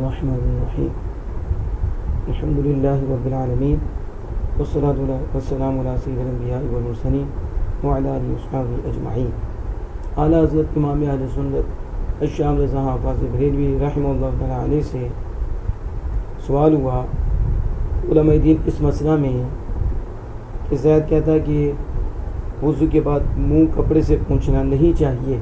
الرحمن الرحیم الحمد للہ رب العالمین والصلاة والسلام علی سید الانبیاء والمرسلین وعلی آلہ وصحبہ اجمعین۔ اعلیٰ حضرت امام اہل سنت الشام رضا حافظ بریلوی رحمہ اللہ تعالیٰ علیہ سے سوال ہوا علماء دین اس مسئلہ میں کہ زید کہتا ہے کہ وضو کے بعد منہ کپڑے سے پوچھنا نہیں چاہیے،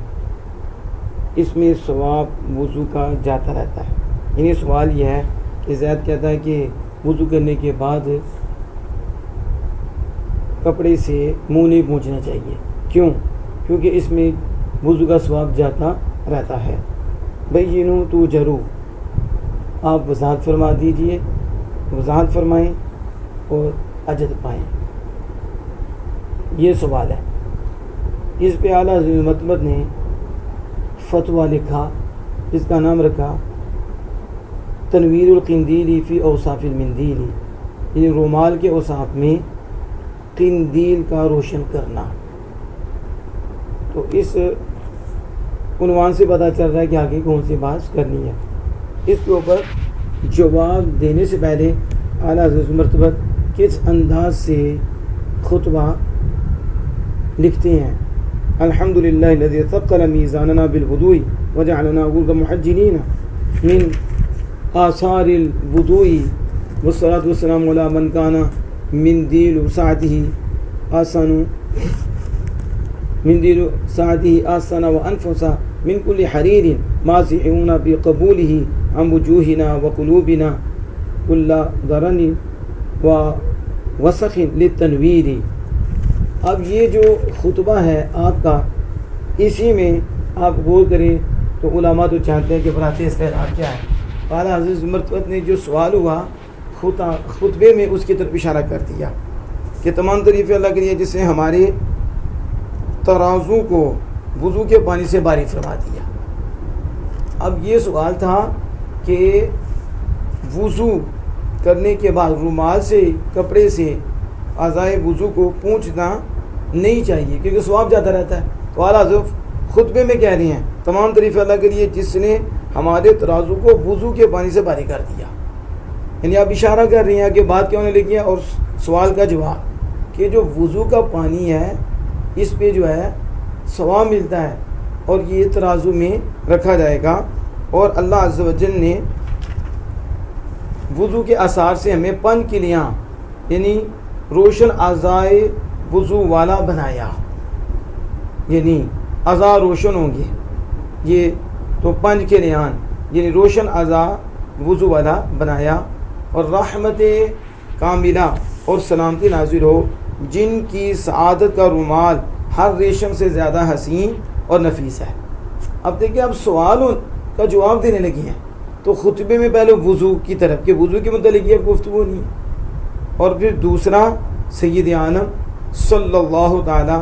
اس میں ثواب وضو کا جاتا رہتا ہے۔ یعنی سوال یہ ہے کہ زید کہتا ہے کہ وضو کرنے کے بعد کپڑے سے منہ نہیں پوچھنا چاہیے، کیوں؟ کیونکہ اس میں وضو کا ثواب جاتا رہتا ہے۔ بینوا توجروا، آپ وضاحت فرما دیجئے، وضاحت فرمائیں اور اجر پائیں۔ یہ سوال ہے، اس پہ اعلیٰ مطلب نے فتویٰ لکھا جس کا نام رکھا تنویر القندیلی فی اوصاف المندیلی، یعنی رومال کے اوصاف میں قندیل کا روشن کرنا۔ تو اس عنوان سے پتہ چل رہا ہے کہ آگے کون سی بات کرنی ہے۔ اس کے اوپر جواب دینے سے پہلے اعلیٰ حضرت مرتبہ کس انداز سے خطبہ لکھتے ہیں؟ الحمدللہ الذی ثقل میزاننا بالوضوء وجعلنا غرا محجلین من آثار الوضوء والصلاة والسلام علی من کان مندیل ساعته آسن وانفس من کل حریر ماسحون بقبوله عن وجوہنا وقلوبنا کل ضرن ووسخ للتنویر۔ اب یہ جو خطبہ ہے آپ کا، اسی میں آپ غور کریں تو علماء تو چاہتے ہیں کہ برات استعداد کیا ہے۔ اعلیٰ حضرت مرتبہ نے جو سوال ہوا خطبے میں اس کی طرف اشارہ کر دیا کہ تمام تعریفیں اللہ کے لیے جس نے ہمارے ترازو کو وضو کے پانی سے باری فرما دیا۔ اب یہ سوال تھا کہ وضو کرنے کے بعد رومال سے کپڑے سے اعضائے وضو کو پوچھنا نہیں چاہیے کیونکہ ثواب جاتا رہتا ہے۔ تو اعلیٰ حضرت خطبے میں کہہ رہے ہیں تمام تعریفیں اللہ کے لیے جس نے ہمارے ترازو کو وضو کے پانی سے باری کر دیا۔ یعنی آپ اشارہ کر رہی ہیں کہ بات کیوں نے لکھی ہے، اور سوال کا جواب کہ جو وضو کا پانی ہے اس پہ جو ہے ثواب ملتا ہے اور یہ ترازو میں رکھا جائے گا، اور اللہ عز و جل نے وضو کے اثار سے ہمیں پن کلیاں یعنی روشن اعضائے وضو والا بنایا، یعنی اعضاء روشن ہوں گے۔ یہ تو پنج کے لیان یعنی روشن اعضاء وضو والا بنایا، اور رحمت کاملہ اور سلامتی نازل ہو جن کی سعادت کا رومال ہر ریشم سے زیادہ حسین اور نفیس ہے۔ اب دیکھیں اب سوالوں کا جواب دینے لگی ہیں تو خطبے میں پہلے وضو کی طرف کہ وضو کے متعلق یہ گفتگو نہیں ہے، اور پھر دوسرا سید عالم صلی اللہ تعالیٰ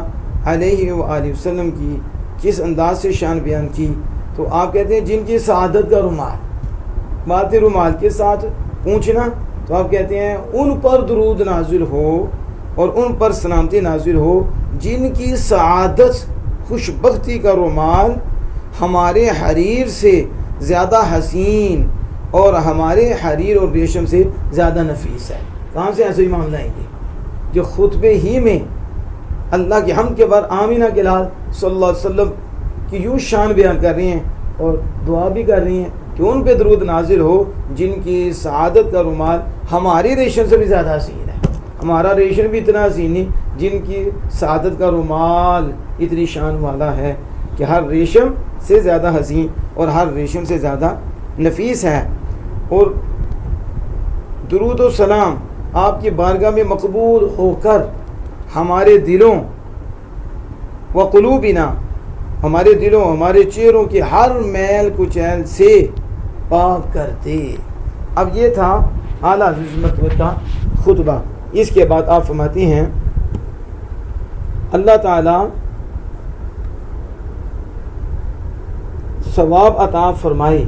علیہ وآلہ وسلم کی کس انداز سے شان بیان کی۔ تو آپ کہتے ہیں جن کی سعادت کا رومال، بات رومال کے ساتھ پوچھنا، تو آپ کہتے ہیں ان پر درود نازل ہو اور ان پر سلامتی نازل ہو جن کی سعادت خوشبختی کا رومال ہمارے حریر سے زیادہ حسین اور ہمارے حریر اور ریشم سے زیادہ نفیس ہے۔ کہاں سے ایسے ایمان لائیں گے جو خطبے ہی میں اللہ کے حمد کے بعد آمینہ کے لال صلی اللہ علیہ وسلم کی یوں شان بیان کر رہی ہیں اور دعا بھی کر رہی ہیں کہ ان پہ درود نازل ہو جن کی سعادت کا رومال ہماری ریشم سے بھی زیادہ حسین ہے۔ ہمارا ریشم بھی اتنا حسین نہیں، جن کی سعادت کا رومال اتنی شان والا ہے کہ ہر ریشم سے زیادہ حسین اور ہر ریشم سے زیادہ نفیس ہے۔ اور درود و سلام آپ کی بارگاہ میں مقبول ہو کر ہمارے دلوں و قلوبنا، ہمارے دلوں ہمارے چہروں کی ہر میل کچیل سے پاک کر دے۔ اب یہ تھا اعلیٰ حضرت کا خطبہ۔ اس کے بعد آپ فرماتی ہیں اللہ تعالیٰ ثواب عطا فرمائے،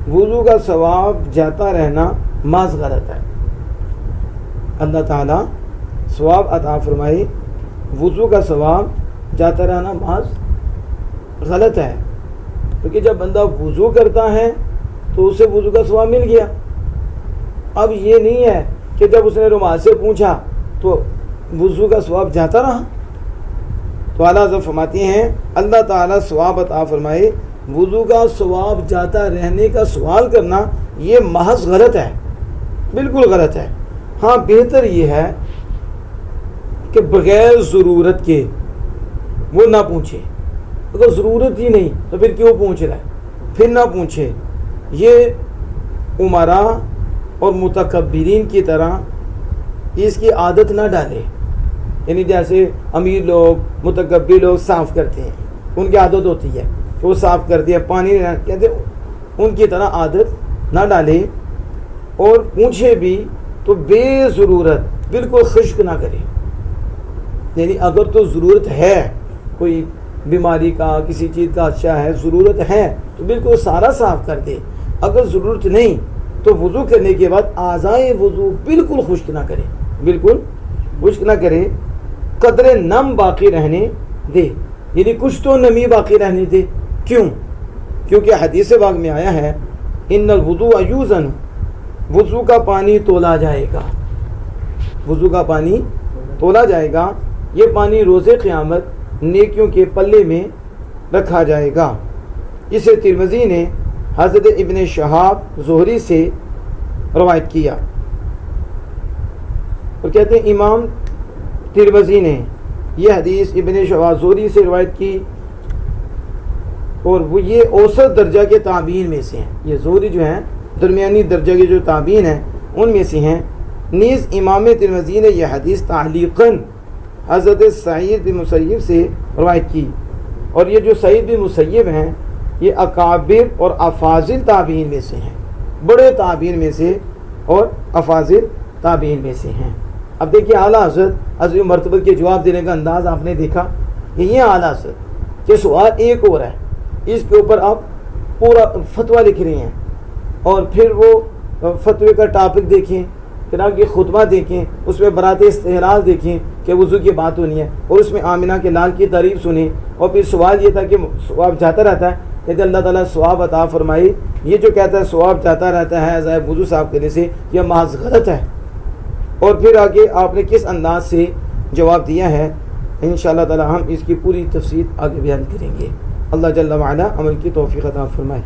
وضو کا ثواب جاتا رہنا محض غلط ہے۔ اللہ تعالیٰ ثواب عطا فرمائے، وضو کا ثواب جاتا رہنا محض غلط ہے، کیونکہ جب بندہ وضو کرتا ہے تو اسے وضو کا ثواب مل گیا۔ اب یہ نہیں ہے کہ جب اس نے رومال سے پوچھا تو وضو کا ثواب جاتا رہا۔ تو اعلیٰ حضرت فرماتی ہیں اللہ تعالیٰ ثواب عطا فرمائے، وضو کا ثواب جاتا رہنے کا سوال کرنا یہ محض غلط ہے، بالکل غلط ہے۔ ہاں بہتر یہ ہے کہ بغیر ضرورت کے وہ نہ پوچھے، اگر ضرورت ہی نہیں تو پھر کیوں پوچھ رہا ہے، پھر نہ پوچھے۔ یہ امراء اور متکبرین کی طرح اس کی عادت نہ ڈالے، یعنی جیسے امیر لوگ متکبر لوگ صاف کرتے ہیں، ان کی عادت ہوتی ہے کہ وہ صاف کرتے ہیں، پانی کہتے ان کی طرح عادت نہ ڈالے، اور پوچھے بھی تو بے ضرورت بالکل خشک نہ کرے۔ یعنی اگر تو ضرورت ہے، کوئی بیماری کا کسی چیز کا اچھا ہے، ضرورت ہے تو بالکل سارا صاف کر دے، اگر ضرورت نہیں تو وضو کرنے کے بعد اعضائے وضو بالکل خشک نہ کرے، بالکل خشک نہ کرے، قدرے نم باقی رہنے دے، یعنی کچھ تو نمی باقی رہنے دے۔ کیوں؟ کیونکہ حدیث پاک میں آیا ہے ان الوضوء یوزن، وضو کا پانی تولا جائے گا، وضو کا پانی تولا جائے گا، یہ پانی روز قیامت نیکیوں کے پلے میں رکھا جائے گا۔ اسے ترمذی نے حضرت ابن شہاب زہری سے روایت کیا، اور کہتے ہیں امام ترمذی نے یہ حدیث ابن شہاب زہری سے روایت کی، اور وہ یہ اوسط درجہ کے تابعین میں سے ہیں، یہ زہری جو ہیں درمیانی درجہ کے جو تابعین ہیں ان میں سے ہیں۔ نیز امام ترمذی نے یہ حدیث تعلیقاً حضرت سعید بن مسیب سے روایت کی، اور یہ جو سعید بن مسیب ہیں یہ اکابر اور افاضل تابعین میں سے ہیں، بڑے تابعین میں سے اور افاضل تابعین میں سے ہیں۔ اب دیکھیے اعلیٰ حضرت عظیم مرتبہ کے جواب دینے کا انداز آپ نے دیکھا، یہ اعلیٰ حضرت کہ سوال ایک اور ہے، اس کے اوپر آپ پورا فتویٰ لکھ رہے ہیں، اور پھر وہ فتوے کا ٹاپک دیکھیں، پھر آپ کی خطبہ دیکھیں، اس میں برات استحلال دیکھیں کہ وضو کی بات ہونی ہے، اور اس میں آمنہ کے لال کی تعریف سنیں، اور پھر سوال یہ تھا کہ ثواب جاتا رہتا ہے، کہتے اللہ تعالیٰ ثواب عطا فرمائی، یہ جو کہتا ہے ثواب جاتا رہتا ہے ضائع وضو صاف کرنے سے، یہ محض غلط ہے۔ اور پھر آگے آپ نے کس انداز سے جواب دیا ہے، انشاءاللہ تعالیٰ ہم اس کی پوری تفصیل آگے بیان کریں گے۔ اللہ جل وعلا عمل کی توفیق عطا فرمائے۔